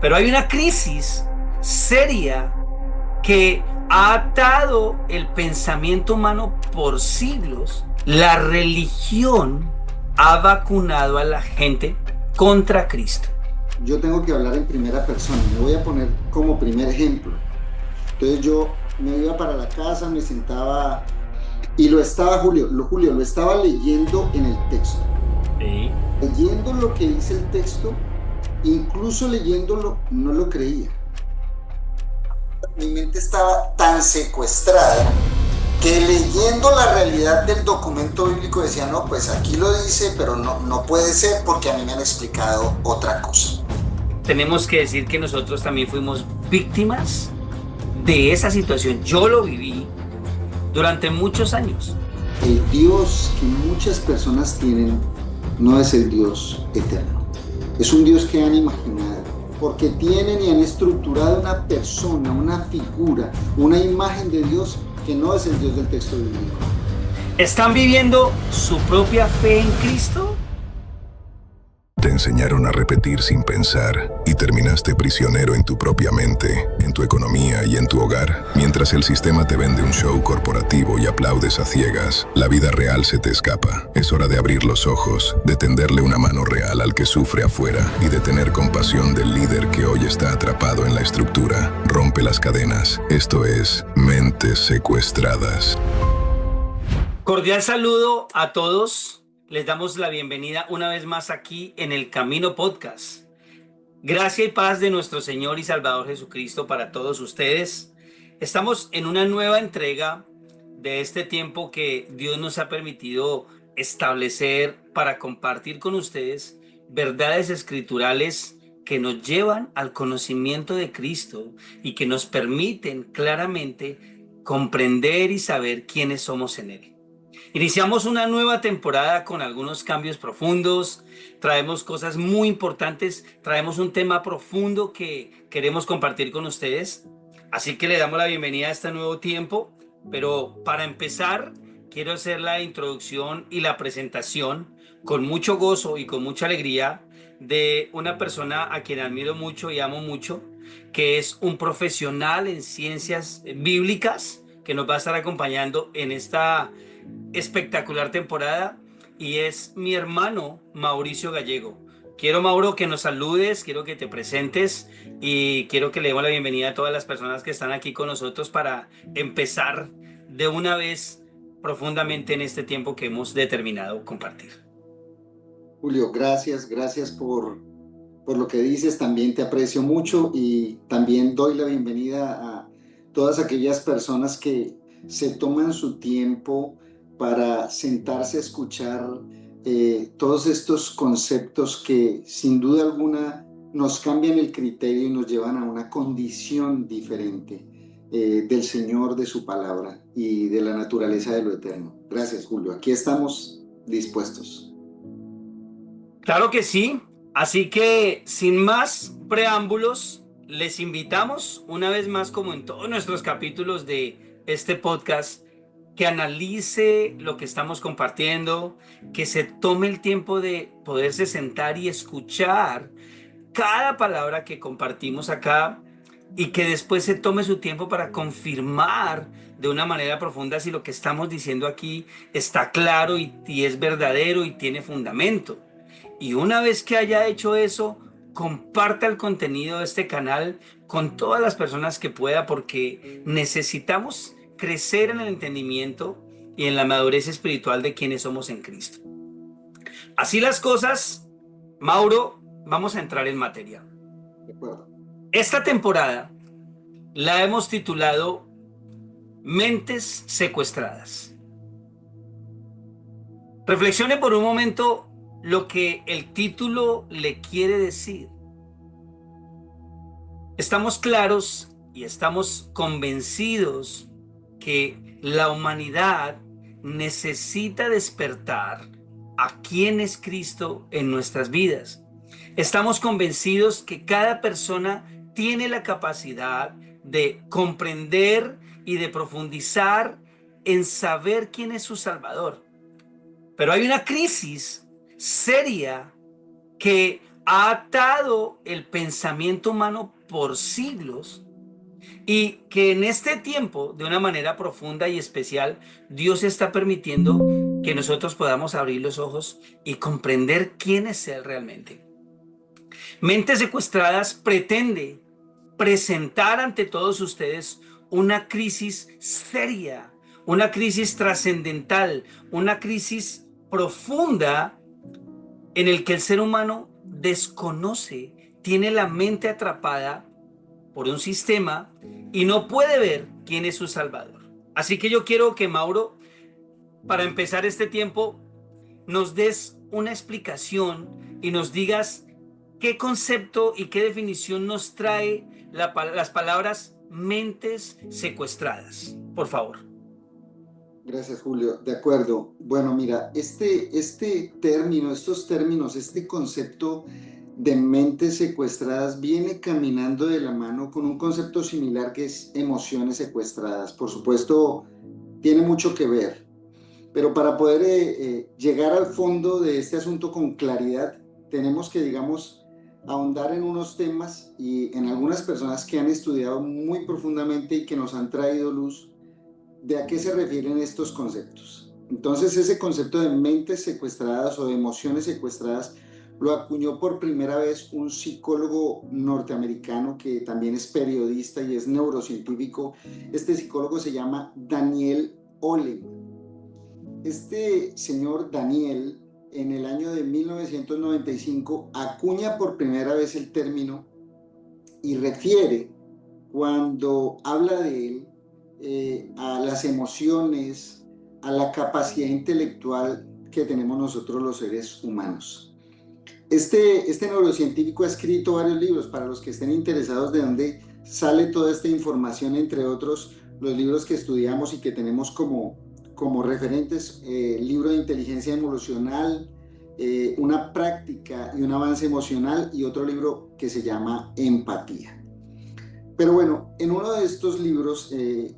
Pero hay una crisis seria que ha atado el pensamiento humano por siglos. La religión ha vacunado a la gente contra Cristo. Yo tengo que hablar en primera persona, me voy a poner como primer ejemplo. Entonces yo me iba para la casa, me sentaba y Julio, lo estaba leyendo en el texto. Sí. Leyendo lo que dice el texto, incluso leyéndolo, no lo creía. Mi mente estaba tan secuestrada que leyendo la realidad del documento bíblico decía, no, pues aquí lo dice, pero no puede ser porque a mí me han explicado otra cosa. Tenemos que decir que nosotros también fuimos víctimas de esa situación. Yo lo viví durante muchos años. El Dios que muchas personas tienen no es el Dios eterno. Es un Dios que han imaginado, porque tienen y han estructurado una persona, una figura, una imagen de Dios que no es el Dios del texto bíblico. ¿Están viviendo su propia fe en Cristo? Te enseñaron a repetir sin pensar y terminaste prisionero en tu propia mente, en tu economía y en tu hogar. Mientras el sistema te vende un show corporativo y aplaudes a ciegas, la vida real se te escapa. Es hora de abrir los ojos, de tenderle una mano real al que sufre afuera y de tener compasión del líder que hoy está atrapado en la estructura. Rompe las cadenas. Esto es Mentes Secuestradas. Cordial saludo a todos. Les damos la bienvenida una vez más aquí en el Camino Podcast. Gracia y paz de nuestro Señor y Salvador Jesucristo para todos ustedes. Estamos en una nueva entrega de este tiempo que Dios nos ha permitido establecer para compartir con ustedes verdades escriturales que nos llevan al conocimiento de Cristo y que nos permiten claramente comprender y saber quiénes somos en Él. Iniciamos una nueva temporada con algunos cambios profundos, traemos cosas muy importantes, traemos un tema profundo que queremos compartir con ustedes. Así que le damos la bienvenida a este nuevo tiempo, pero para empezar quiero hacer la introducción y la presentación con mucho gozo y con mucha alegría de una persona a quien admiro mucho y amo mucho, que es un profesional en ciencias bíblicas que nos va a estar acompañando en esta espectacular temporada y es mi hermano Mauricio Gallego. Quiero, Mauro, que nos saludes, quiero que te presentes y quiero que le demos la bienvenida a todas las personas que están aquí con nosotros para empezar de una vez profundamente en este tiempo que hemos determinado compartir. Julio, gracias por lo que dices, también te aprecio mucho y también doy la bienvenida a todas aquellas personas que se toman su tiempo para sentarse a escuchar todos estos conceptos que sin duda alguna nos cambian el criterio y nos llevan a una condición diferente del Señor, de su palabra y de la naturaleza de lo eterno. Gracias, Julio. Aquí estamos dispuestos. Claro que sí, así que sin más preámbulos, les invitamos una vez más, como en todos nuestros capítulos de este podcast, que analice lo que estamos compartiendo, que se tome el tiempo de poderse sentar y escuchar cada palabra que compartimos acá y que después se tome su tiempo para confirmar de una manera profunda si lo que estamos diciendo aquí está claro y es verdadero y tiene fundamento. Y una vez que haya hecho eso, comparta el contenido de este canal con todas las personas que pueda, porque necesitamos crecer en el entendimiento y en la madurez espiritual de quienes somos en Cristo. Así las cosas, Mauro, vamos a entrar en materia. De acuerdo. Esta temporada la hemos titulado Mentes Secuestradas. Reflexione por un momento lo que el título le quiere decir. Estamos claros y estamos convencidos que la humanidad necesita despertar a quién es Cristo en nuestras vidas. Estamos convencidos que cada persona tiene la capacidad de comprender y de profundizar en saber quién es su Salvador. Pero hay una crisis seria que ha atado el pensamiento humano por siglos y que en este tiempo, de una manera profunda y especial, Dios está permitiendo que nosotros podamos abrir los ojos y comprender quién es Él realmente. Mentes Secuestradas pretende presentar ante todos ustedes una crisis seria, una crisis trascendental, una crisis profunda en el que el ser humano desconoce, tiene la mente atrapada por un sistema y no puede ver quién es su Salvador. Así que yo quiero que Mauro, para empezar este tiempo, nos des una explicación y nos digas qué concepto y qué definición nos trae las palabras mentes secuestradas. Por favor. Gracias, Julio. De acuerdo. Bueno, mira, este término, estos términos, este concepto de mentes secuestradas viene caminando de la mano con un concepto similar que es emociones secuestradas. Por supuesto, tiene mucho que ver, pero para poder llegar al fondo de este asunto con claridad, tenemos que, digamos, ahondar en unos temas y en algunas personas que han estudiado muy profundamente y que nos han traído luz de a qué se refieren estos conceptos. Entonces, ese concepto de mentes secuestradas o de emociones secuestradas lo acuñó por primera vez un psicólogo norteamericano que también es periodista y es neurocientífico. Este psicólogo se llama Daniel Goleman. Este señor Daniel, en el año de 1995, acuña por primera vez el término y refiere, cuando habla de él, a las emociones, a la capacidad intelectual que tenemos nosotros los seres humanos. Este neurocientífico ha escrito varios libros. Para los que estén interesados de dónde sale toda esta información, entre otros los libros que estudiamos y que tenemos como referentes, libro de inteligencia emocional, una práctica y un avance emocional, y otro libro que se llama Empatía. Pero bueno, en uno de estos libros,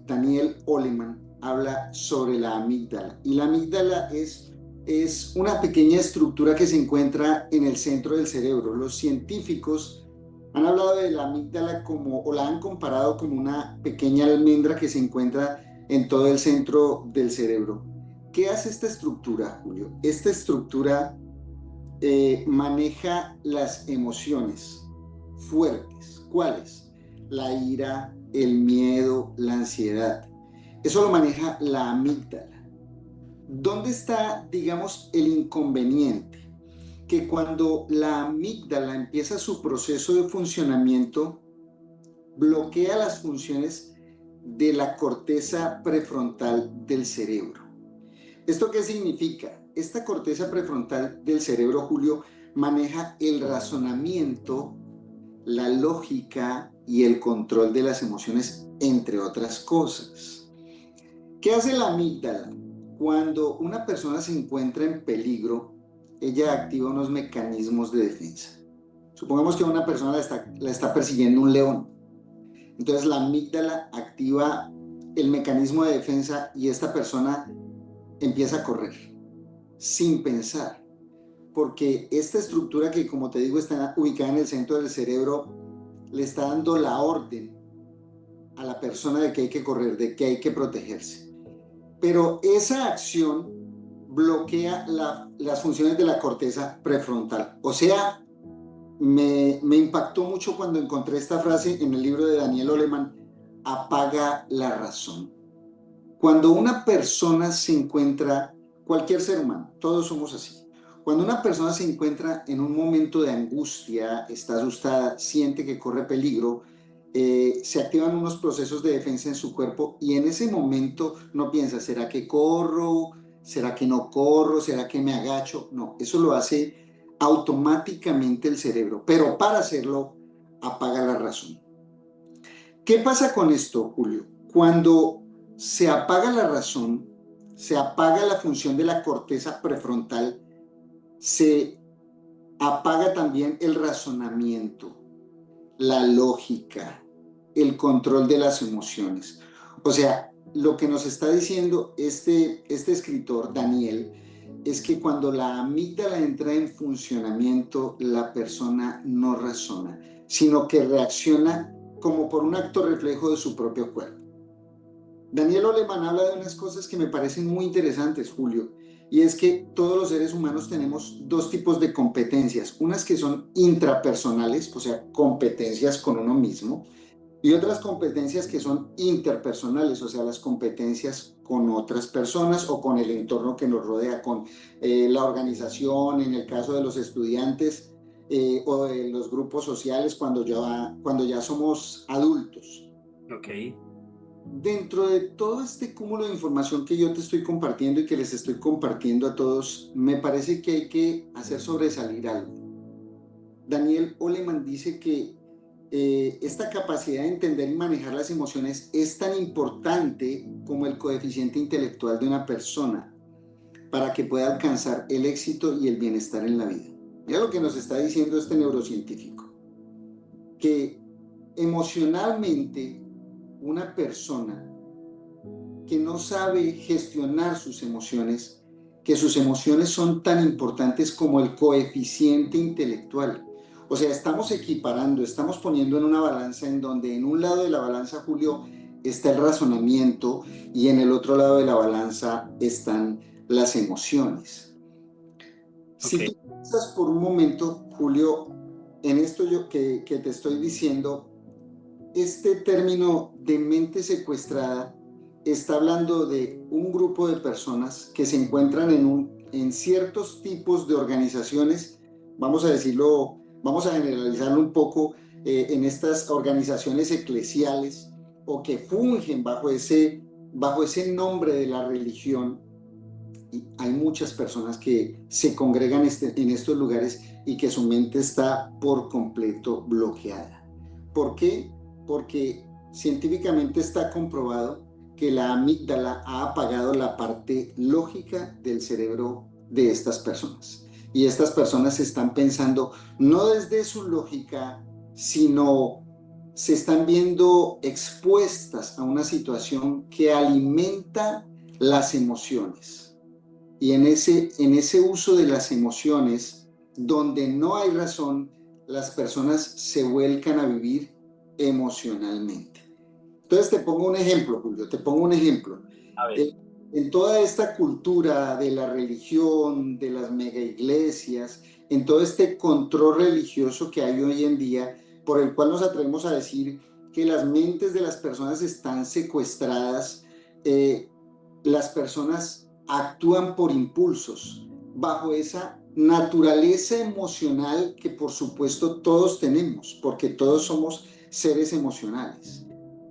Daniel Goleman habla sobre la amígdala. Y la amígdala es una pequeña estructura que se encuentra en el centro del cerebro. Los científicos han hablado de la amígdala o la han comparado como una pequeña almendra que se encuentra en todo el centro del cerebro. ¿Qué hace esta estructura, Julio? Esta estructura maneja las emociones fuertes. ¿Cuáles? La ira, el miedo, la ansiedad. Eso lo maneja la amígdala. ¿Dónde está, digamos, el inconveniente? Que cuando la amígdala empieza su proceso de funcionamiento, bloquea las funciones de la corteza prefrontal del cerebro. ¿Esto qué significa? Esta corteza prefrontal del cerebro, Julio, maneja el razonamiento, la lógica y el control de las emociones, entre otras cosas. ¿Qué hace la amígdala? Cuando una persona se encuentra en peligro, ella activa unos mecanismos de defensa. Supongamos que una persona la está persiguiendo un león. Entonces la amígdala activa el mecanismo de defensa y esta persona empieza a correr sin pensar, porque esta estructura, que como te digo está ubicada en el centro del cerebro, le está dando la orden a la persona de que hay que correr, de que hay que protegerse. Pero esa acción bloquea las funciones de la corteza prefrontal. O sea, me impactó mucho cuando encontré esta frase en el libro de Daniel Goleman: apaga la razón. Cuando una persona se encuentra, cualquier ser humano, todos somos así, cuando una persona se encuentra en un momento de angustia, está asustada, siente que corre peligro, se activan unos procesos de defensa en su cuerpo, y en ese momento no piensa, ¿será que corro? ¿Será que no corro? ¿Será que me agacho? No, eso lo hace automáticamente el cerebro, pero para hacerlo apaga la razón. ¿Qué pasa con esto, Julio? Cuando se apaga la razón, se apaga la función de la corteza prefrontal, se apaga también el razonamiento, la lógica, el control de las emociones. O sea, lo que nos está diciendo este escritor, Daniel, es que cuando la amígdala entra en funcionamiento, la persona no razona, sino que reacciona como por un acto reflejo de su propio cuerpo. Daniel Goleman habla de unas cosas que me parecen muy interesantes, Julio, y es que todos los seres humanos tenemos dos tipos de competencias, unas que son intrapersonales, o sea, competencias con uno mismo, y otras competencias que son interpersonales, o sea, las competencias con otras personas o con el entorno que nos rodea, con la organización, en el caso de los estudiantes o de los grupos sociales cuando ya somos adultos. Ok. Dentro de todo este cúmulo de información que yo te estoy compartiendo y que les estoy compartiendo a todos, me parece que hay que hacer sobresalir algo. Daniel Goleman dice que esta capacidad de entender y manejar las emociones es tan importante como el coeficiente intelectual de una persona para que pueda alcanzar el éxito y el bienestar en la vida. Mira lo que nos está diciendo este neurocientífico, que emocionalmente una persona que no sabe gestionar sus emociones, que sus emociones son tan importantes como el coeficiente intelectual. O sea, estamos equiparando, estamos poniendo en una balanza en donde en un lado de la balanza, Julio, está el razonamiento y en el otro lado de la balanza están las emociones. Si tú piensas por un momento, Julio, en esto que te estoy diciendo, este término de mente secuestrada está hablando de un grupo de personas que se encuentran en ciertos tipos de organizaciones, vamos a decirlo, vamos a generalizarlo un poco, en estas organizaciones eclesiales o que fungen bajo ese nombre de la religión. Y hay muchas personas que se congregan en estos lugares y que su mente está por completo bloqueada. ¿Por qué? Porque científicamente está comprobado que la amígdala ha apagado la parte lógica del cerebro de estas personas. Y estas personas están pensando no desde su lógica, sino se están viendo expuestas a una situación que alimenta las emociones. Y en ese uso de las emociones, donde no hay razón, las personas se vuelcan a vivir emocionalmente. Entonces te pongo un ejemplo, Julio, te pongo un ejemplo. A ver. En toda esta cultura de la religión, de las mega iglesias, en todo este control religioso que hay hoy en día, por el cual nos atrevemos a decir que las mentes de las personas están secuestradas, las personas actúan por impulsos, bajo esa naturaleza emocional que por supuesto todos tenemos, porque todos somos seres emocionales.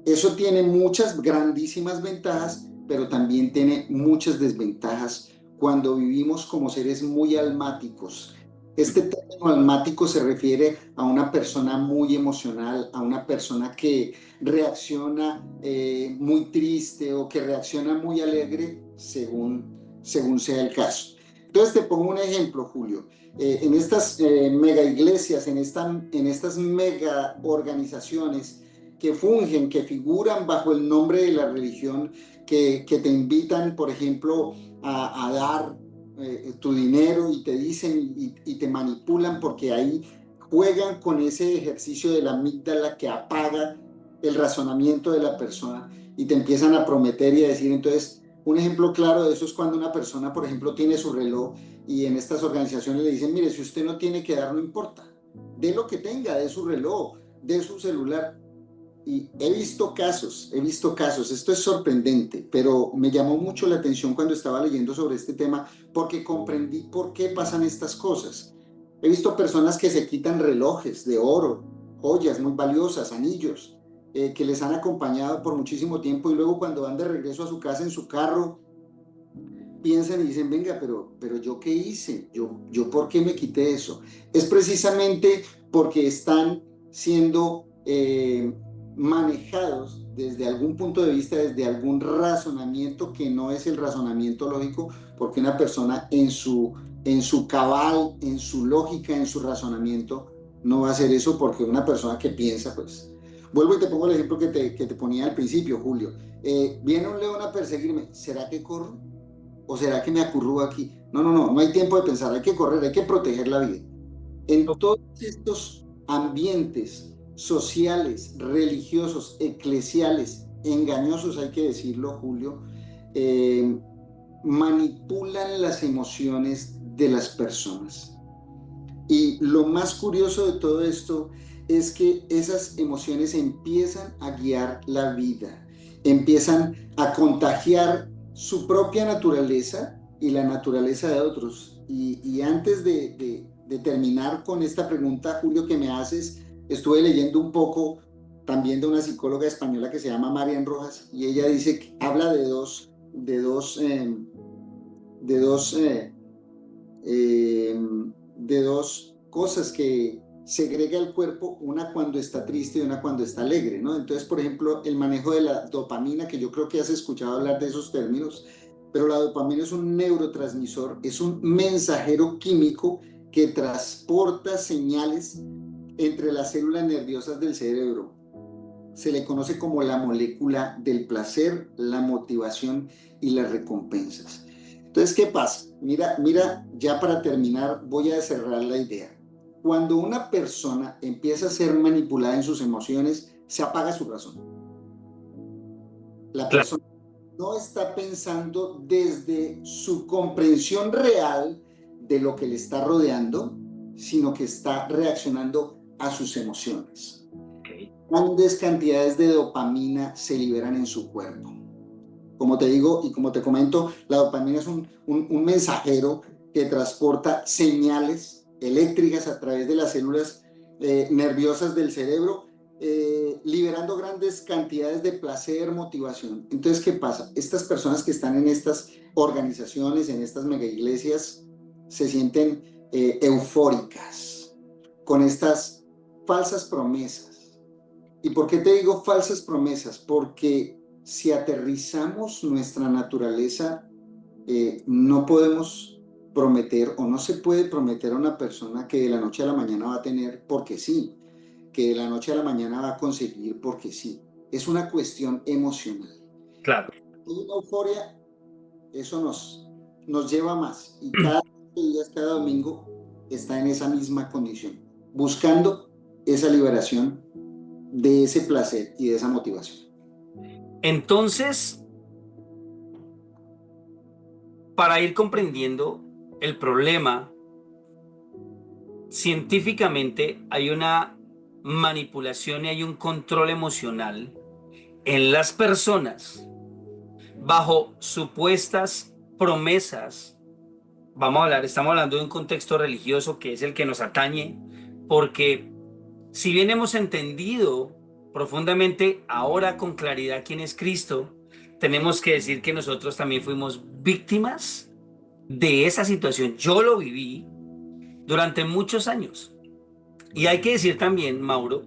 Eso tiene muchas grandísimas ventajas, pero también tiene muchas desventajas cuando vivimos como seres muy almáticos. Este término almático se refiere a una persona muy emocional, a una persona que reacciona muy triste o que reacciona muy alegre según sea el caso. Entonces te pongo un ejemplo, Julio. En estas mega iglesias, en estas mega organizaciones que fungen, que figuran bajo el nombre de la religión, que te invitan, por ejemplo, a dar tu dinero y te dicen y te manipulan porque ahí juegan con ese ejercicio de la amígdala que apaga el razonamiento de la persona y te empiezan a prometer y a decir. Entonces, un ejemplo claro de eso es cuando una persona, por ejemplo, tiene su reloj y en estas organizaciones le dicen, mire, si usted no tiene que dar, no importa, dé lo que tenga, dé su reloj, dé su celular. Y he visto casos, esto es sorprendente, pero me llamó mucho la atención cuando estaba leyendo sobre este tema porque comprendí por qué pasan estas cosas. He visto personas que se quitan relojes de oro, joyas muy valiosas, anillos, que les han acompañado por muchísimo tiempo y luego cuando van de regreso a su casa en su carro, piensan y dicen, venga, pero ¿yo qué hice? ¿Yo por qué me quité eso? Es precisamente porque están siendo manejados desde algún punto de vista, desde algún razonamiento que no es el razonamiento lógico, porque una persona en su cabal, en su lógica, en su razonamiento, no va a hacer eso, porque una persona que piensa, pues... Vuelvo y te pongo el ejemplo que te ponía al principio, Julio. Viene un león a perseguirme, ¿será que corro? ¿O será que me acurruco aquí? No, no, no, no hay tiempo de pensar, hay que correr, hay que proteger la vida. En todos estos ambientes sociales, religiosos, eclesiales, engañosos, hay que decirlo, Julio, eh, manipulan las emociones de las personas. Y lo más curioso de todo esto es que esas emociones empiezan a guiar la vida, empiezan a contagiar su propia naturaleza y la naturaleza de otros. Y antes de terminar con esta pregunta, Julio, que me haces, estuve leyendo un poco también de una psicóloga española que se llama Marian Rojas, y ella dice que habla de dos eh, de dos cosas que segrega el cuerpo, una cuando está triste y una cuando está alegre, ¿no? Entonces, por ejemplo, el manejo de la dopamina, que yo creo que has escuchado hablar de esos términos, pero la dopamina es un neurotransmisor, es un mensajero químico que transporta señales entre las células nerviosas del cerebro. Se le conoce como la molécula del placer, la motivación y las recompensas. Entonces, ¿qué pasa? Mira, ya para terminar, voy a cerrar la idea. Cuando una persona empieza a ser manipulada en sus emociones, se apaga su razón. La persona no está pensando desde su comprensión real de lo que le está rodeando, sino que está reaccionando a sus emociones. Grandes cantidades de dopamina se liberan en su cuerpo. Como te digo y como te comento, la dopamina es un mensajero que transporta señales eléctricas a través de las células nerviosas del cerebro, liberando grandes cantidades de placer, motivación. Entonces, ¿qué pasa? Estas personas que están en estas organizaciones, en estas mega iglesias, se sienten eufóricas con estas falsas promesas. ¿Y por qué te digo falsas promesas? Porque si aterrizamos nuestra naturaleza, no podemos prometer o no se puede prometer a una persona que de la noche a la mañana va a tener porque sí, que de la noche a la mañana va a conseguir porque sí. Es una cuestión emocional. Claro. Y una euforia, eso nos lleva más. Y cada día, cada domingo, está en esa misma condición, buscando esa liberación de ese placer y de esa motivación. Entonces, para ir comprendiendo el problema, científicamente hay una manipulación y hay un control emocional en las personas bajo supuestas promesas. Estamos hablando de un contexto religioso que es el que nos atañe, porque si bien hemos entendido profundamente ahora con claridad quién es Cristo, tenemos que decir que nosotros también fuimos víctimas de esa situación. Yo lo viví durante muchos años. Y hay que decir también, Mauro,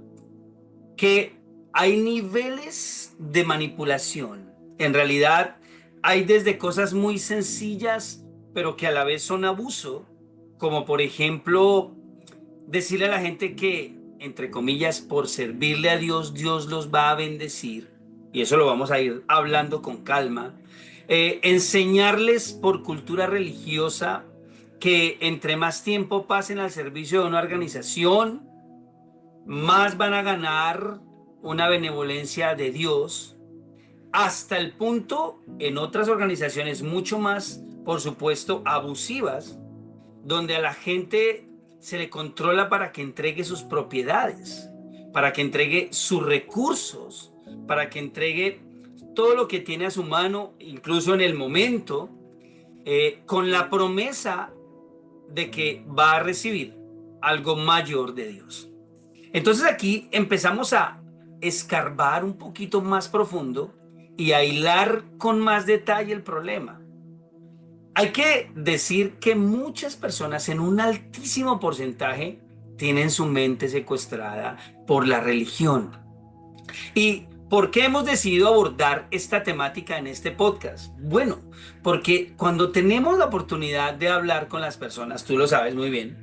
que hay niveles de manipulación. En realidad, hay desde cosas muy sencillas, pero que a la vez son abuso, como por ejemplo, decirle a la gente que, entre comillas, por servirle a Dios, Dios los va a bendecir. Y eso lo vamos a ir hablando con calma. Enseñarles por cultura religiosa que entre más tiempo pasen al servicio de una organización, más van a ganar una benevolencia de Dios, hasta el punto en otras organizaciones mucho más, por supuesto, abusivas, donde a la gente se le controla para que entregue sus propiedades, para que entregue sus recursos, para que entregue todo lo que tiene a su mano, incluso en el momento, con la promesa de que va a recibir algo mayor de Dios. Entonces aquí empezamos a escarbar un poquito más profundo y a hilar con más detalle el problema. Hay que decir que muchas personas, en un altísimo porcentaje, tienen su mente secuestrada por la religión. ¿Y por qué hemos decidido abordar esta temática en este podcast? Bueno, porque cuando tenemos la oportunidad de hablar con las personas, tú lo sabes muy bien,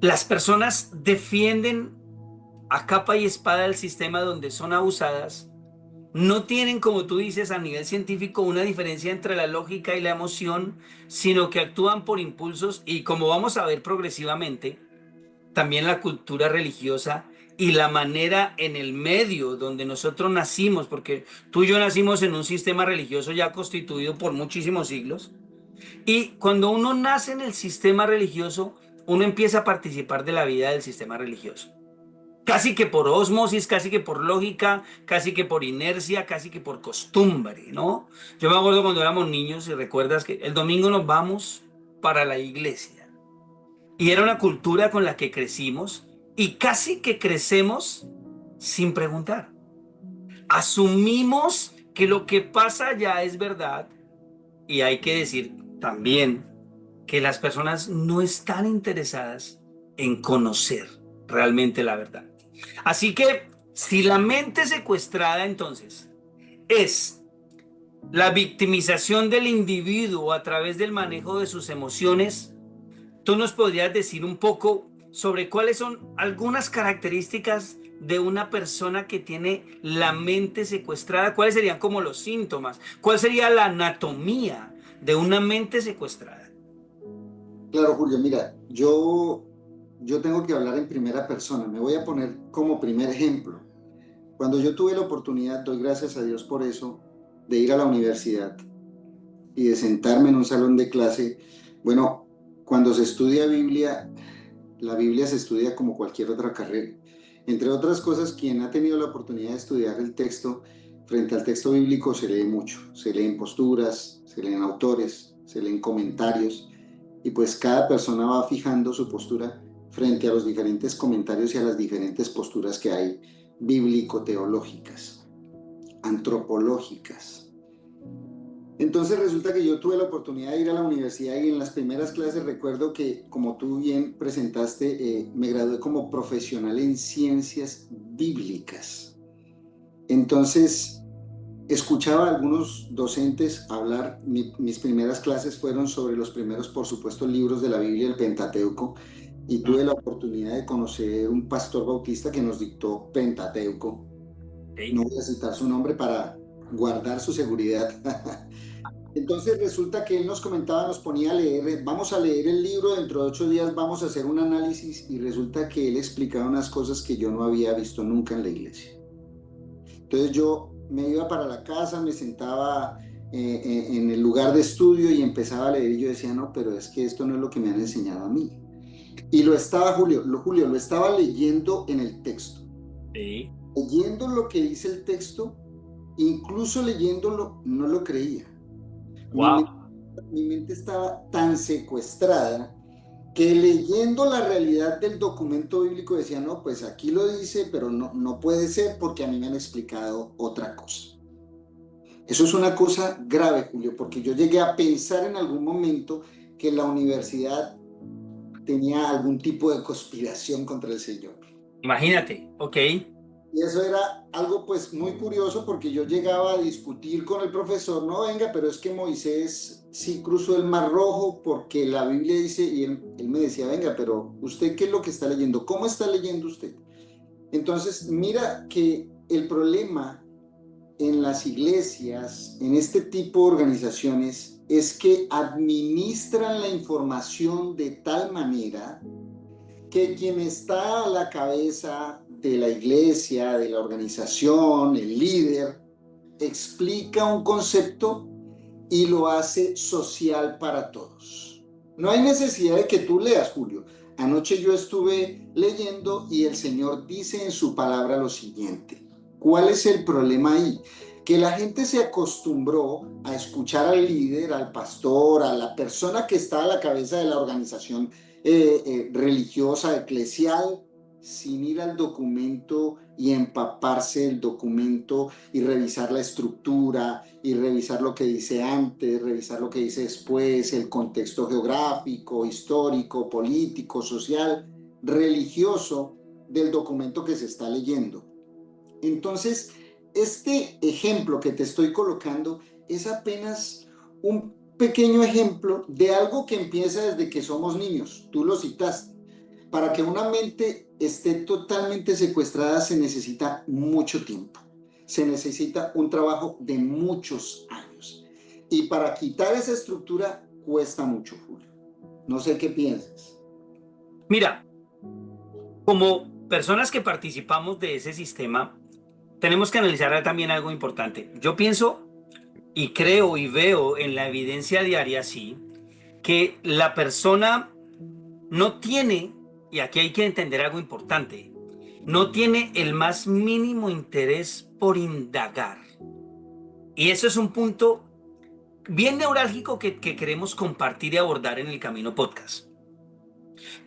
las personas defienden a capa y espada el sistema donde son abusadas, no tienen, como tú dices, a nivel científico una diferencia entre la lógica y la emoción, sino que actúan por impulsos y como vamos a ver progresivamente, también la cultura religiosa y la manera en el medio donde nosotros nacimos, porque tú y yo nacimos en un sistema religioso ya constituido por muchísimos siglos, y cuando uno nace en el sistema religioso, uno empieza a participar de la vida del sistema religioso. Casi que por ósmosis, casi que por lógica, casi que por inercia, casi que por costumbre, ¿no? Yo me acuerdo cuando éramos niños y recuerdas que el domingo nos vamos para la iglesia. Y era una cultura con la que crecimos y casi que crecemos sin preguntar. Asumimos que lo que pasa ya es verdad y hay que decir también que las personas no están interesadas en conocer realmente la verdad. Así que si la mente secuestrada entonces es la victimización del individuo a través del manejo de sus emociones, ¿tú nos podrías decir un poco sobre cuáles son algunas características de una persona que tiene la mente secuestrada? ¿Cuáles serían como los síntomas? ¿Cuál sería la anatomía de una mente secuestrada? Claro, Julio, mira, yo tengo que hablar en primera persona. Me voy a poner como primer ejemplo. Cuando yo tuve la oportunidad, doy gracias a Dios por eso, de ir a la universidad y de sentarme en un salón de clase. Bueno, cuando se estudia Biblia, la Biblia se estudia como cualquier otra carrera. Entre otras cosas, quien ha tenido la oportunidad de estudiar el texto, frente al texto bíblico se lee mucho. Se leen posturas, se leen autores, se leen comentarios, y pues cada persona va fijando su postura frente a los diferentes comentarios y a las diferentes posturas que hay bíblico-teológicas, antropológicas. Entonces resulta que yo tuve la oportunidad de ir a la universidad y en las primeras clases recuerdo que, como tú bien presentaste, me gradué como profesional en ciencias bíblicas. Entonces escuchaba a algunos docentes hablar. Mis primeras clases fueron sobre los primeros, por supuesto, libros de la Biblia, el Pentateuco, y tuve la oportunidad de conocer un pastor bautista que nos dictó Pentateuco. No voy a citar su nombre para guardar su seguridad. Entonces resulta que él nos comentaba, nos ponía a leer, vamos a leer el libro, dentro de 8 días vamos a hacer un análisis, y resulta que él explicaba unas cosas que yo no había visto nunca en la iglesia. Entonces yo me iba para la casa, me sentaba en el lugar de estudio y empezaba a leer, y yo decía, no, pero es que esto no es lo que me han enseñado a mí. Y lo estaba, Julio, lo estaba leyendo en el texto. Sí. Leyendo lo que dice el texto, incluso leyéndolo, no lo creía. Wow. Mi mente estaba tan secuestrada que leyendo la realidad del documento bíblico decía, no, pues aquí lo dice, pero no puede ser porque a mí me han explicado otra cosa. Eso es una cosa grave, Julio, porque yo llegué a pensar en algún momento que la universidad tenía algún tipo de conspiración contra el Señor. Imagínate, ok. Y eso era algo pues muy curioso, porque yo llegaba a discutir con el profesor, no, venga, pero es que Moisés sí cruzó el Mar Rojo porque la Biblia dice, y él me decía, venga, pero ¿usted qué es lo que está leyendo? ¿Cómo está leyendo usted? Entonces, mira que el problema en las iglesias, en este tipo de organizaciones, es que administran la información de tal manera que quien está a la cabeza de la iglesia, de la organización, el líder, explica un concepto y lo hace social para todos. No hay necesidad de que tú leas, Julio. Anoche yo estuve leyendo y el Señor dice en su palabra lo siguiente. ¿Cuál es el problema ahí? Que la gente se acostumbró a escuchar al líder, al pastor, a la persona que está a la cabeza de la organización religiosa, eclesial, sin ir al documento y empaparse del documento y revisar la estructura y revisar lo que dice antes, revisar lo que dice después, el contexto geográfico, histórico, político, social, religioso del documento que se está leyendo. Entonces, este ejemplo que te estoy colocando es apenas un pequeño ejemplo de algo que empieza desde que somos niños. Tú lo citaste. Para que una mente esté totalmente secuestrada se necesita mucho tiempo. se necesita un trabajo de muchos años. Y para quitar esa estructura cuesta mucho, Julio. No sé qué piensas. Mira, como personas que participamos de ese sistema, tenemos que analizar también algo importante. Yo pienso y creo y veo en la evidencia diaria, sí, que la persona no tiene, y aquí hay que entender algo importante, no tiene el más mínimo interés por indagar. Y eso es un punto bien neurálgico que queremos compartir y abordar en el Camino Podcast.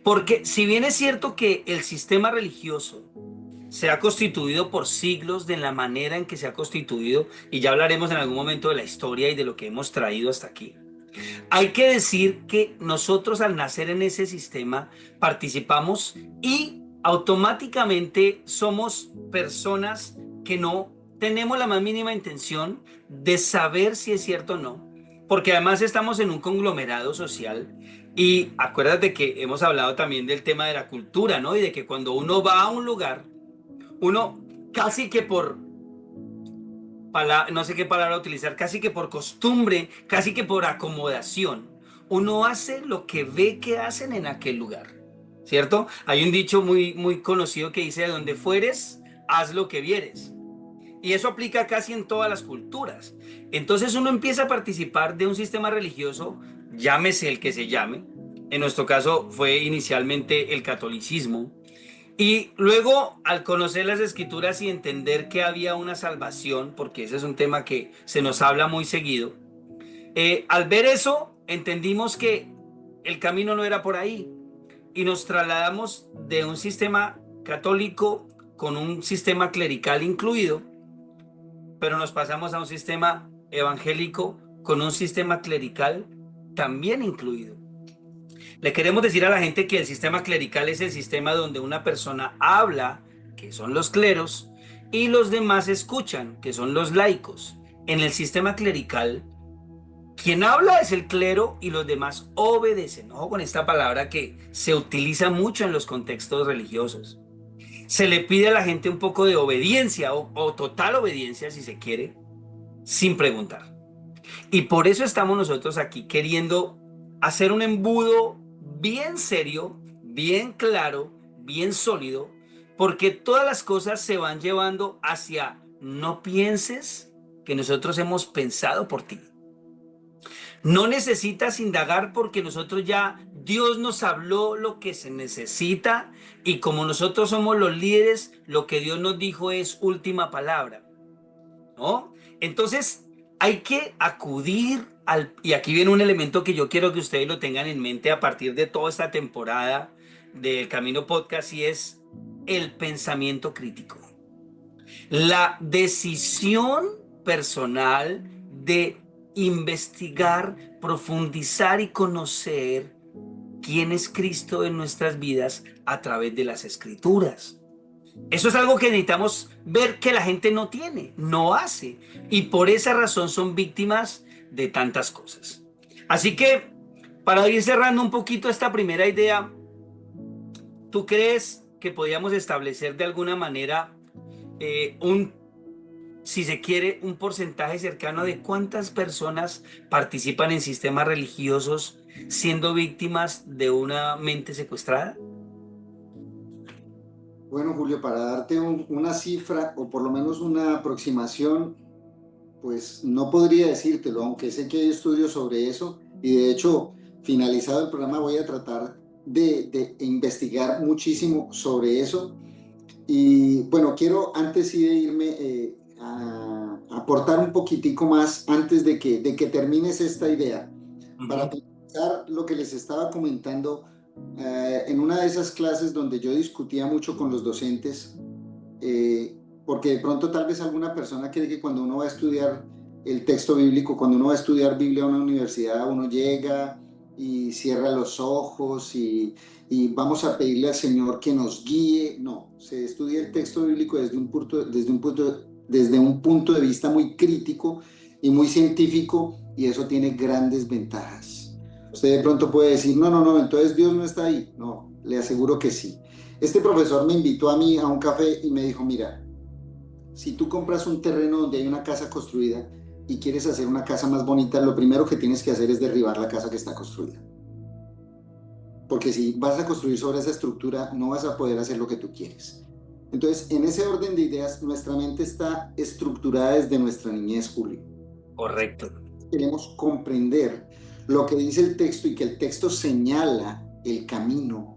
Porque si bien es cierto que el sistema religioso se ha constituido por siglos de la manera en que se ha constituido, y ya hablaremos en algún momento de la historia y de lo que hemos traído hasta aquí, hay que decir que nosotros al nacer en ese sistema participamos y automáticamente somos personas que no tenemos la más mínima intención de saber si es cierto o no, porque además estamos en un conglomerado social y acuérdate que hemos hablado también del tema de la cultura, ¿no? Y de que cuando uno va a un lugar, uno casi que por no sé qué palabra utilizar, casi que por costumbre, casi que por acomodación, uno hace lo que ve que hacen en aquel lugar, ¿cierto? Hay un dicho muy conocido que dice: de donde fueres, haz lo que vieres. Y eso aplica casi en todas las culturas. Entonces uno empieza a participar de un sistema religioso, llámese el que se llame. En nuestro caso fue inicialmente el catolicismo. Y luego, al conocer las escrituras y entender que había una salvación, porque ese es un tema que se nos habla muy seguido, al ver eso, entendimos que el camino no era por ahí y nos trasladamos de un sistema católico con un sistema clerical incluido, pero nos pasamos a un sistema evangélico con un sistema clerical también incluido. Le queremos decir a la gente que el sistema clerical es el sistema donde una persona habla, que son los cleros, y los demás escuchan, que son los laicos. En el sistema clerical, quien habla es el clero y los demás obedecen. Ojo con esta palabra que se utiliza mucho en los contextos religiosos. Se le pide a la gente un poco de obediencia o total obediencia, si se quiere, sin preguntar. Y por eso estamos nosotros aquí queriendo hacer un embudo bien serio, bien claro, bien sólido, porque todas las cosas se van llevando hacia: no pienses que nosotros hemos pensado por ti. No necesitas indagar porque nosotros ya, Dios nos habló lo que se necesita y como nosotros somos los líderes, lo que Dios nos dijo es última palabra, ¿no? Entonces hay que acudir y aquí viene un elemento que yo quiero que ustedes lo tengan en mente a partir de toda esta temporada del Camino Podcast, y es el pensamiento crítico. La decisión personal de investigar, profundizar y conocer quién es Cristo en nuestras vidas a través de las Escrituras. Eso es algo que necesitamos ver que la gente no tiene, no hace, y por esa razón son víctimas de tantas cosas. Así que, para ir cerrando un poquito esta primera idea, ¿tú crees que podríamos establecer de alguna manera si se quiere, un porcentaje cercano de cuántas personas participan en sistemas religiosos siendo víctimas de una mente secuestrada? Bueno, Julio, para darte una cifra o por lo menos una aproximación, pues no podría decírtelo, aunque sé que hay estudios sobre eso y de hecho, finalizado el programa voy a tratar de investigar muchísimo sobre eso. Y bueno, quiero antes sí de irme a aportar un poquitico más antes de que termines esta idea. Para pensar lo que les estaba comentando, en una de esas clases donde yo discutía mucho con los docentes, porque de pronto tal vez alguna persona cree que cuando uno va a estudiar el texto bíblico, cuando uno va a estudiar Biblia en una universidad, uno llega y cierra los ojos y vamos a pedirle al Señor que nos guíe. No, se estudia el texto bíblico desde un punto de vista muy crítico y muy científico, y eso tiene grandes ventajas. Usted de pronto puede decir, no, entonces Dios no está ahí. No, le aseguro que sí. Este profesor me invitó a mí a un café y me dijo, mira, si tú compras un terreno donde hay una casa construida y quieres hacer una casa más bonita, lo primero que tienes que hacer es derribar la casa que está construida. Porque si vas a construir sobre esa estructura, no vas a poder hacer lo que tú quieres. Entonces, en ese orden de ideas, nuestra mente está estructurada desde nuestra niñez, Julio. Correcto. Queremos comprender lo que dice el texto y que el texto señala el camino,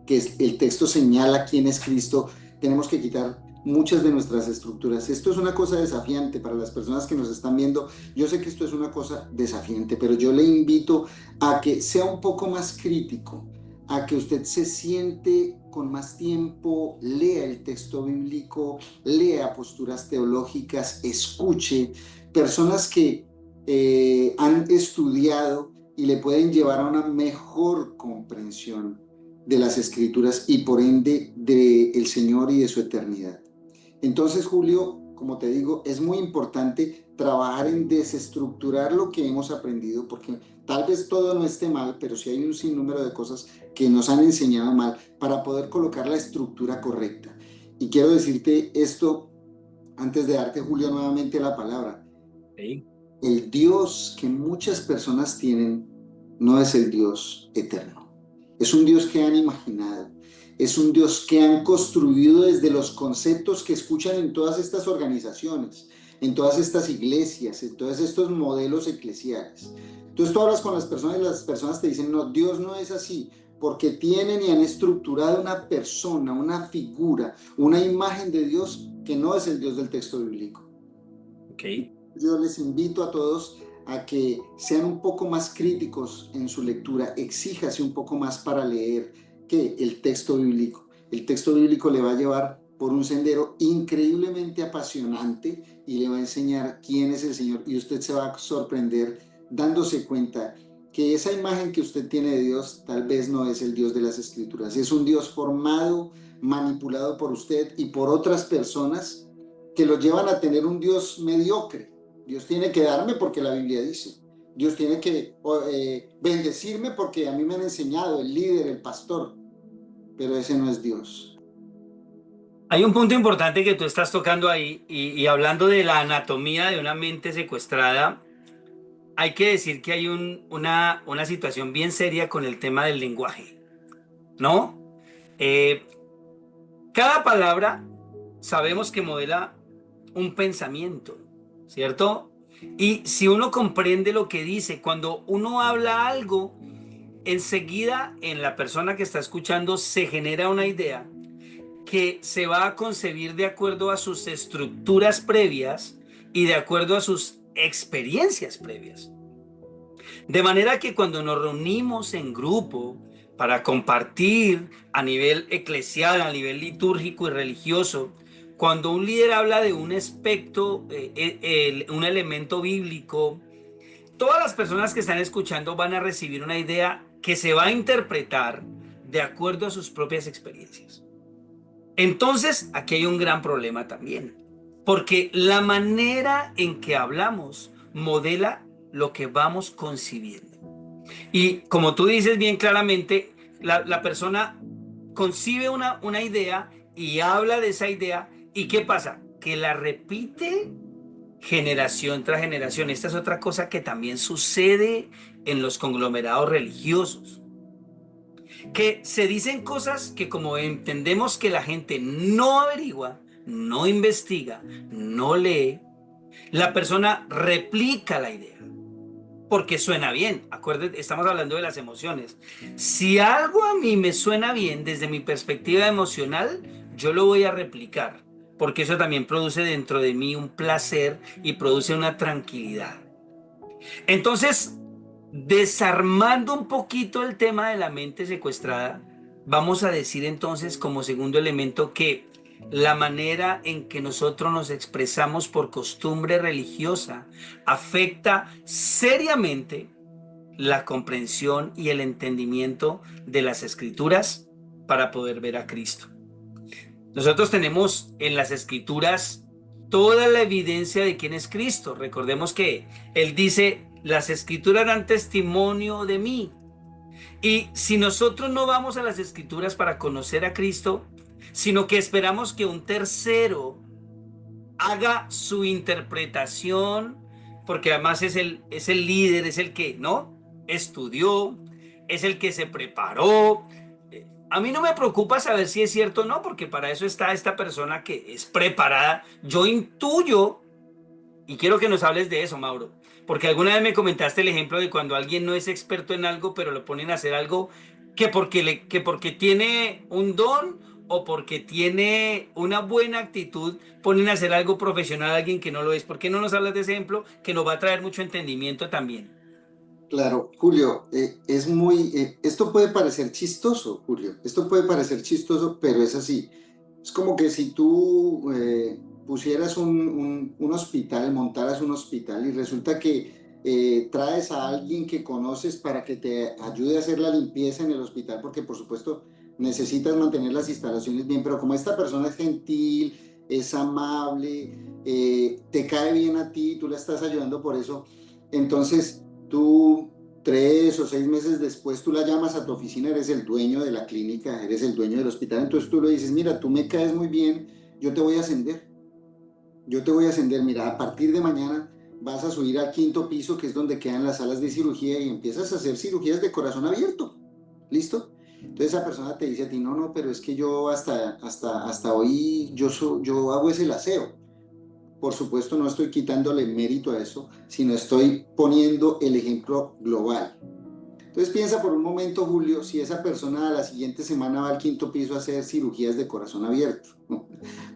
que el texto señala quién es Cristo. Tenemos que quitar muchas de nuestras estructuras. Esto es una cosa desafiante para las personas que nos están viendo. Yo sé que esto es una cosa desafiante, pero yo le invito a que sea un poco más crítico, a que usted se siente con más tiempo, lea el texto bíblico, lea posturas teológicas, escuche personas que han estudiado y le pueden llevar a una mejor comprensión de las Escrituras y por ende del Señor y de su eternidad. Entonces, Julio, como te digo, es muy importante trabajar en desestructurar lo que hemos aprendido, porque tal vez todo no esté mal, pero sí hay un sinnúmero de cosas que nos han enseñado mal para poder colocar la estructura correcta. Y quiero decirte esto antes de darte, Julio, nuevamente la palabra. Sí. El Dios que muchas personas tienen no es el Dios eterno. Es un Dios que han imaginado. Es un Dios que han construido desde los conceptos que escuchan en todas estas organizaciones, en todas estas iglesias, en todos estos modelos eclesiales. Entonces tú hablas con las personas y las personas te dicen, no, Dios no es así, porque tienen y han estructurado una persona, una figura, una imagen de Dios que no es el Dios del texto bíblico. Okay. Yo les invito a todos a que sean un poco más críticos en su lectura, exíjase un poco más para leer que el texto bíblico. El texto bíblico le va a llevar por un sendero increíblemente apasionante y le va a enseñar quién es el Señor, y usted se va a sorprender dándose cuenta que esa imagen que usted tiene de Dios tal vez no es el Dios de las Escrituras, es un Dios formado, manipulado por usted y por otras personas que lo llevan a tener un Dios mediocre. Dios tiene que darme porque la Biblia dice. Dios tiene que bendecirme porque a mí me han enseñado, el líder, el pastor. Pero ese no es Dios. Hay un punto importante que tú estás tocando ahí y hablando de la anatomía de una mente secuestrada, hay que decir que hay una situación bien seria con el tema del lenguaje, ¿no? Cada palabra sabemos que modela un pensamiento, ¿cierto? Y si uno comprende lo que dice, cuando uno habla algo, enseguida en la persona que está escuchando se genera una idea que se va a concebir de acuerdo a sus estructuras previas y de acuerdo a sus experiencias previas. De manera que cuando nos reunimos en grupo para compartir a nivel eclesial, a nivel litúrgico y religioso, cuando un líder habla de un aspecto, un elemento bíblico, todas las personas que están escuchando van a recibir una idea que se va a interpretar de acuerdo a sus propias experiencias. Entonces, aquí hay un gran problema también, porque la manera en que hablamos modela lo que vamos concibiendo. Y como tú dices bien claramente, la persona concibe una idea y habla de esa idea. ¿Y qué pasa? Que la repite generación tras generación. Esta es otra cosa que también sucede en los conglomerados religiosos. Que se dicen cosas que como entendemos que la gente no averigua, no investiga, no lee, la persona replica la idea. Porque suena bien. Acuérdense, estamos hablando de las emociones. Si algo a mí me suena bien desde mi perspectiva emocional, yo lo voy a replicar. Porque eso también produce dentro de mí un placer y produce una tranquilidad. Entonces, desarmando un poquito el tema de la mente secuestrada, vamos a decir entonces como segundo elemento que la manera en que nosotros nos expresamos por costumbre religiosa afecta seriamente la comprensión y el entendimiento de las Escrituras para poder ver a Cristo. Nosotros tenemos en las Escrituras toda la evidencia de quién es Cristo. Recordemos que Él dice, las Escrituras dan testimonio de mí. Y si nosotros no vamos a las Escrituras para conocer a Cristo, sino que esperamos que un tercero haga su interpretación, porque además es el líder, es el que, ¿no? Estudió, es el que se preparó. A mí no me preocupa saber si es cierto o no, porque para eso está esta persona que es preparada. Yo intuyo, y quiero que nos hables de eso, Mauro, porque alguna vez me comentaste el ejemplo de cuando alguien no es experto en algo, pero lo ponen a hacer algo que porque tiene un don o porque tiene una buena actitud, ponen a hacer algo profesional a alguien que no lo es. ¿Por qué no nos hablas de ese ejemplo que nos va a traer mucho entendimiento también? Claro, Julio, esto puede parecer chistoso, Julio, esto puede parecer chistoso, pero es así. Es como que si tú pusieras un hospital, montaras un hospital y resulta que traes a alguien que conoces para que te ayude a hacer la limpieza en el hospital, porque por supuesto necesitas mantener las instalaciones bien, pero como esta persona es gentil, es amable, te cae bien a ti, tú la estás ayudando por eso, entonces tú 3 o 6 meses después tú la llamas a tu oficina, eres el dueño de la clínica, eres el dueño del hospital, entonces tú le dices, mira, tú me caes muy bien, yo te voy a ascender, yo te voy a ascender, mira, a partir de mañana vas a subir al 5.º piso, que es donde quedan las salas de cirugía y empiezas a hacer cirugías de corazón abierto, ¿listo? Entonces esa persona te dice a ti, no, no, pero es que yo hasta hoy yo hago ese aseo. Por supuesto, no estoy quitándole mérito a eso, sino estoy poniendo el ejemplo global. Entonces piensa por un momento, Julio, si esa persona a la siguiente semana va al 5.º piso a hacer cirugías de corazón abierto.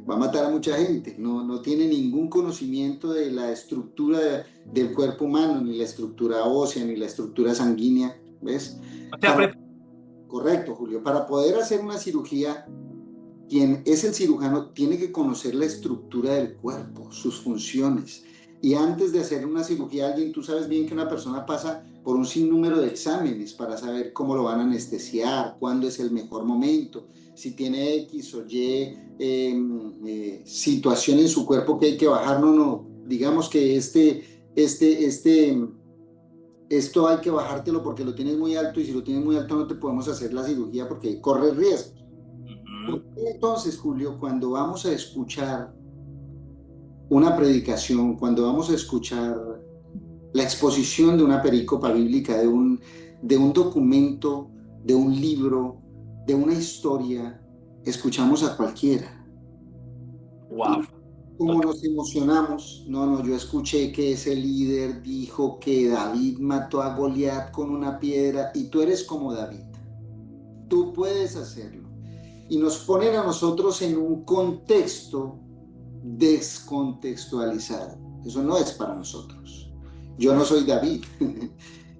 Va a matar a mucha gente, no tiene ningún conocimiento de la estructura del cuerpo humano, ni la estructura ósea, ni la estructura sanguínea, ¿ves? O sea, Para, correcto, Julio, para poder hacer una cirugía, quien es el cirujano tiene que conocer la estructura del cuerpo, sus funciones. Y antes de hacer una cirugía a alguien, tú sabes bien que una persona pasa por un sinnúmero de exámenes para saber cómo lo van a anestesiar, cuándo es el mejor momento, si tiene X o Y situación en su cuerpo que hay que bajar. No, no, digamos que esto hay que bajártelo porque lo tienes muy alto y si lo tienes muy alto no te podemos hacer la cirugía porque corre riesgo. uh-huh. Entonces, Julio, cuando vamos a escuchar una predicación, cuando vamos a escuchar la exposición de una perícopa bíblica, de un documento, de un libro, de una historia, escuchamos a cualquiera. Wow. Como nos emocionamos, no, no, yo escuché que ese líder dijo que David mató a Goliat con una piedra y tú eres como David, tú puedes hacerlo. Y nos ponen a nosotros en un contexto descontextualizado. Eso no es para nosotros. Yo no soy David.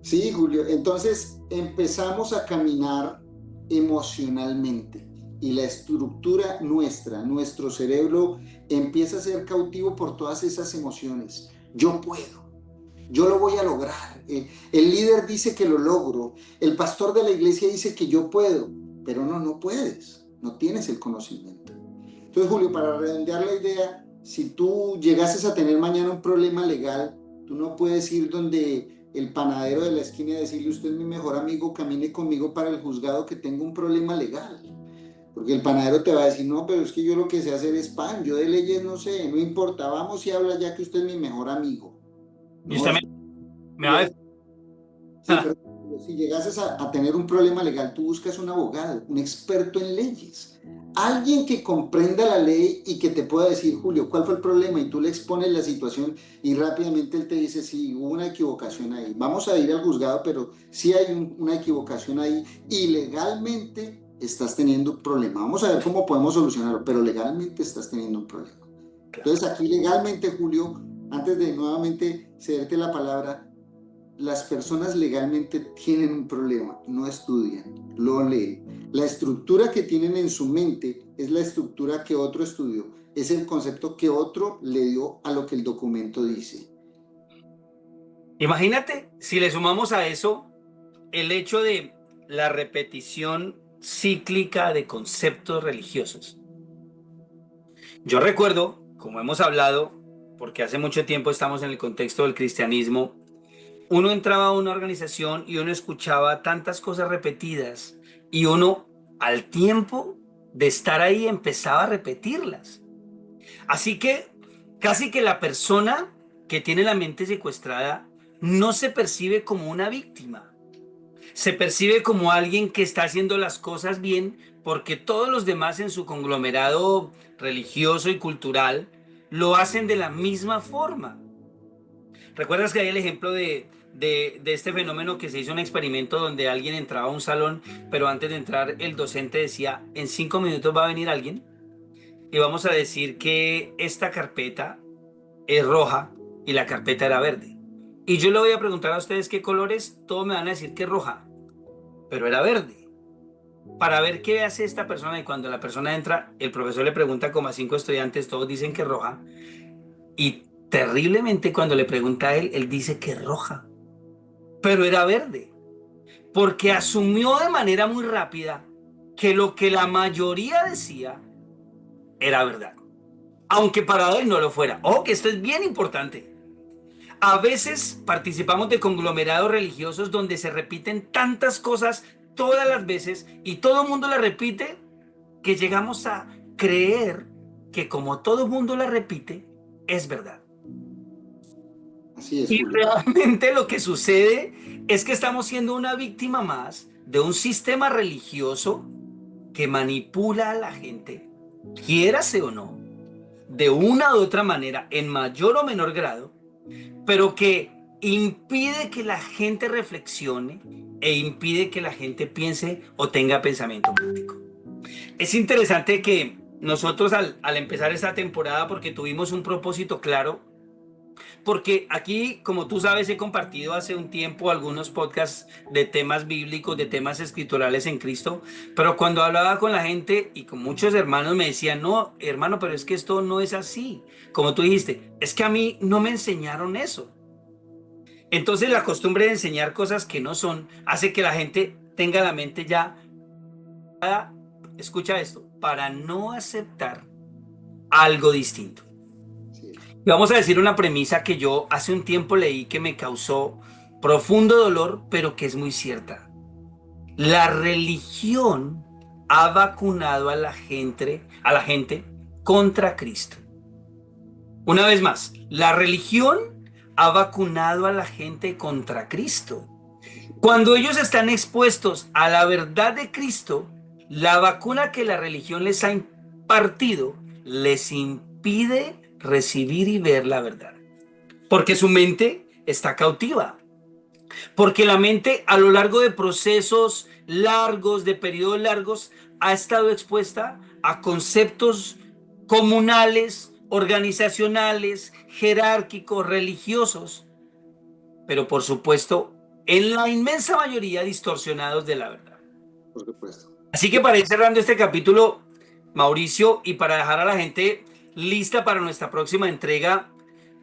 Sí, Julio. Entonces empezamos a caminar emocionalmente y la estructura nuestra, nuestro cerebro empieza a ser cautivo por todas esas emociones. Yo puedo. Yo lo voy a lograr. El líder dice que lo logro. El pastor de la iglesia dice que yo puedo. Pero no puedes. No tienes el conocimiento. Entonces, Julio, para redondear la idea, si tú llegases a tener mañana un problema legal, tú no puedes ir donde el panadero de la esquina y decirle, usted es mi mejor amigo, camine conmigo para el juzgado que tengo un problema legal. Porque el panadero te va a decir, no, pero es que yo lo que sé hacer es pan, yo de leyes no sé, no importa, vamos y habla ya que usted es mi mejor amigo. Y No, usted me va a decir, sí, pero si llegases a tener un problema legal, tú buscas un abogado, un experto en leyes, alguien que comprenda la ley y que te pueda decir, Julio, ¿cuál fue el problema? Y tú le expones la situación y rápidamente él te dice, sí, hubo una equivocación ahí, vamos a ir al juzgado, pero sí hay una equivocación ahí y legalmente estás teniendo un problema. Vamos a ver cómo podemos solucionarlo, pero legalmente estás teniendo un problema. Entonces aquí legalmente, Julio, antes de nuevamente cederte la palabra, las personas legalmente tienen un problema, no estudian, lo leen. La estructura que tienen en su mente es la estructura que otro estudió, es el concepto que otro le dio a lo que el documento dice. imagínate si le sumamos a eso el hecho de la repetición cíclica de conceptos religiosos. Yo recuerdo, como hemos hablado, porque hace mucho tiempo estamos en el contexto del cristianismo, uno entraba a una organización y uno escuchaba tantas cosas repetidas y uno al tiempo de estar ahí empezaba a repetirlas. Así que Casi que la persona que tiene la mente secuestrada no se percibe como una víctima, se percibe como alguien que está haciendo las cosas bien porque todos los demás en su conglomerado religioso y cultural lo hacen de la misma forma. ¿Recuerdas que hay el ejemplo de este fenómeno que se hizo un experimento donde alguien entraba a un salón, pero antes de entrar el docente decía, en 5 minutos va a venir alguien y vamos a decir que esta carpeta es roja y la carpeta era verde? Y yo le voy a preguntar a ustedes qué color es, todos me van a decir que es roja, pero era verde. Para ver qué hace esta persona, y cuando la persona entra, el profesor le pregunta como a 5 estudiantes, todos dicen que es roja, y terriblemente cuando le pregunta a él, él dice que es roja, pero era verde, porque asumió de manera muy rápida que lo que la mayoría decía era verdad, aunque para él no lo fuera. Ojo que esto es bien importante. A veces participamos de conglomerados religiosos donde se repiten tantas cosas todas las veces y todo el mundo la repite que llegamos a creer que como todo el mundo la repite, es verdad. Así es, Y Julio. realmente lo que sucede es que estamos siendo una víctima más de un sistema religioso que manipula a la gente, quiérase o no, de una u otra manera, en mayor o menor grado, pero que impide que la gente reflexione e impide que la gente piense o tenga pensamiento crítico. Es interesante que nosotros al empezar esta temporada, porque tuvimos un propósito claro, porque aquí, como tú sabes, he compartido hace un tiempo algunos podcasts de temas bíblicos, de temas escriturales en Cristo, pero cuando hablaba con la gente y con muchos hermanos me decían, no, hermano, pero es que esto no es así. Como tú dijiste, es que a mí no me enseñaron eso. Entonces la costumbre de enseñar cosas que no son hace que la gente tenga la mente ya, escucha esto, para no aceptar algo distinto. Sí. Y vamos a decir una premisa que yo hace un tiempo leí que me causó profundo dolor, pero que es muy cierta. La religión ha vacunado a la gente contra Cristo. Una vez más, la religión ha vacunado a la gente contra Cristo. Cuando ellos están expuestos a la verdad de Cristo, la vacuna que la religión les ha impartido les impide recibir y ver la verdad. Porque su mente está cautiva. Porque la mente a lo largo de procesos largos, de periodos largos, ha estado expuesta a conceptos comunales, organizacionales, jerárquicos, religiosos, pero por supuesto, en la inmensa mayoría distorsionados de la verdad. Por supuesto. Así que para ir cerrando este capítulo, Mauricio, y para dejar a la gente lista para nuestra próxima entrega,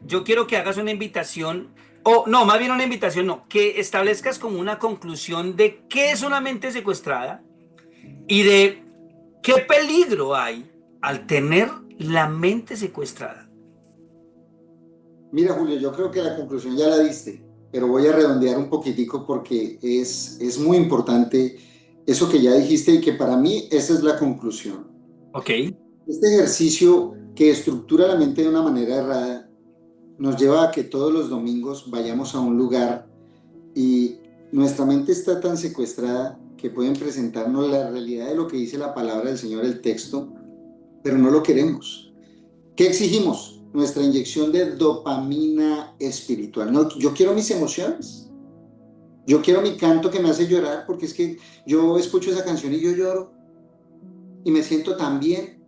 yo quiero que hagas una invitación, o no, más bien una invitación, no, que establezcas como una conclusión de qué es una mente secuestrada y de qué peligro hay al tener la mente secuestrada. Mira, Julio, yo creo que la conclusión ya la diste, pero voy a redondear un poquitico porque es muy importante eso que ya dijiste y que para mí esa es la conclusión. ¿Ok? Este ejercicio que estructura la mente de una manera errada nos lleva a que todos los domingos vayamos a un lugar y nuestra mente está tan secuestrada que pueden presentarnos la realidad de lo que dice la palabra del Señor, el texto, pero no lo queremos. ¿Qué exigimos? Nuestra inyección de dopamina espiritual. No, yo quiero mis emociones. Yo quiero mi canto que me hace llorar porque es que yo escucho esa canción y yo lloro y me siento tan bien.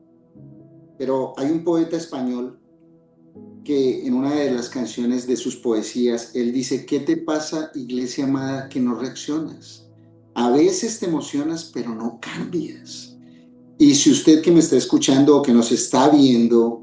Pero hay un poeta español que en una de las canciones de sus poesías, él dice, ¿qué te pasa, iglesia amada, que no reaccionas? A veces te emocionas, pero no cambias. Y si usted que me está escuchando o que nos está viendo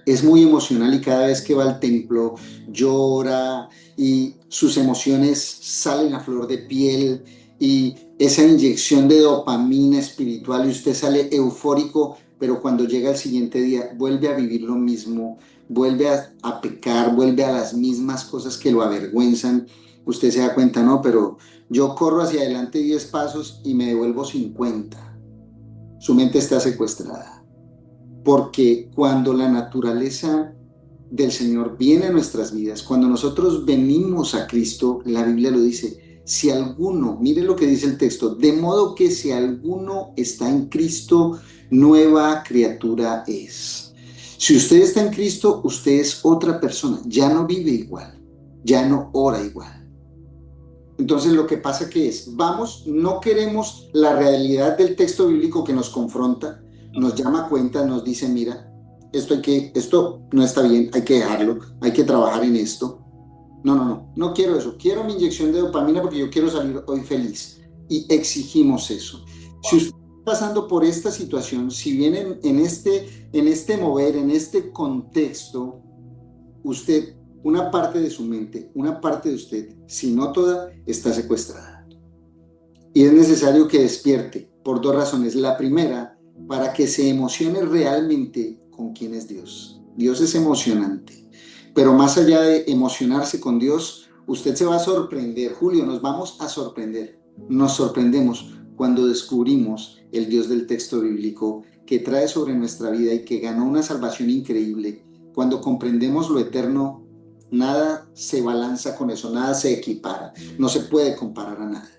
es muy emocional y cada vez que va al templo llora y sus emociones salen a flor de piel y esa inyección de dopamina espiritual y usted sale eufórico, pero cuando llega el siguiente día vuelve a vivir lo mismo, vuelve a pecar, vuelve a las mismas cosas que lo avergüenzan, usted se da cuenta, no, pero yo corro hacia adelante 10 pasos y me devuelvo 50. Su mente está secuestrada. porque cuando la naturaleza del Señor viene a nuestras vidas, cuando nosotros venimos a Cristo, la Biblia lo dice, si alguno, mire lo que dice el texto, de modo que si alguno está en Cristo, nueva criatura es. Si usted está en Cristo, usted es otra persona, ya no vive igual, ya no ora igual. Entonces lo que pasa que es, vamos, no queremos la realidad del texto bíblico que nos confronta, nos llama a cuenta, nos dice, mira, esto no está bien, hay que dejarlo, hay que trabajar en esto. No quiero eso, quiero mi inyección de dopamina porque yo quiero salir hoy feliz. Y exigimos eso. Si usted está pasando por esta situación, si viene en este mover, en este contexto, usted, una parte de su mente, una parte de usted, si no toda, está secuestrada. Y es necesario que despierte por dos razones. La primera, para que se emocione realmente con quién es Dios. Dios es emocionante, pero más allá de emocionarse con Dios, usted se va a sorprender. Julio, nos vamos a sorprender. Nos sorprendemos cuando descubrimos el Dios del texto bíblico que trae sobre nuestra vida y que ganó una salvación increíble. Cuando comprendemos lo eterno, nada se balanza con eso, nada se equipara, no se puede comparar a nada.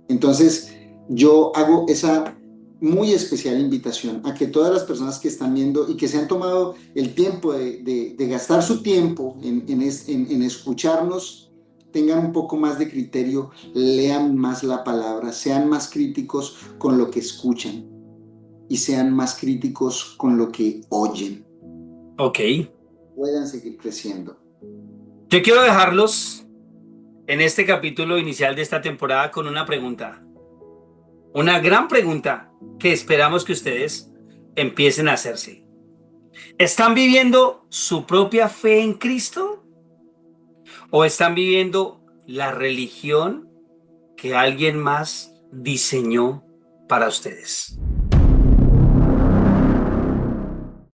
Entonces, yo hago esa muy especial invitación a que todas las personas que están viendo y que se han tomado el tiempo de gastar su tiempo en escucharnos, tengan un poco más de criterio, lean más la palabra, sean más críticos con lo que escuchan y sean más críticos con lo que oyen. Ok. Puedan seguir creciendo. Yo quiero dejarlos en este capítulo inicial de esta temporada con una pregunta. Una gran pregunta que esperamos que ustedes empiecen a hacerse. ¿Están viviendo su propia fe en Cristo? ¿O están viviendo la religión que alguien más diseñó para ustedes?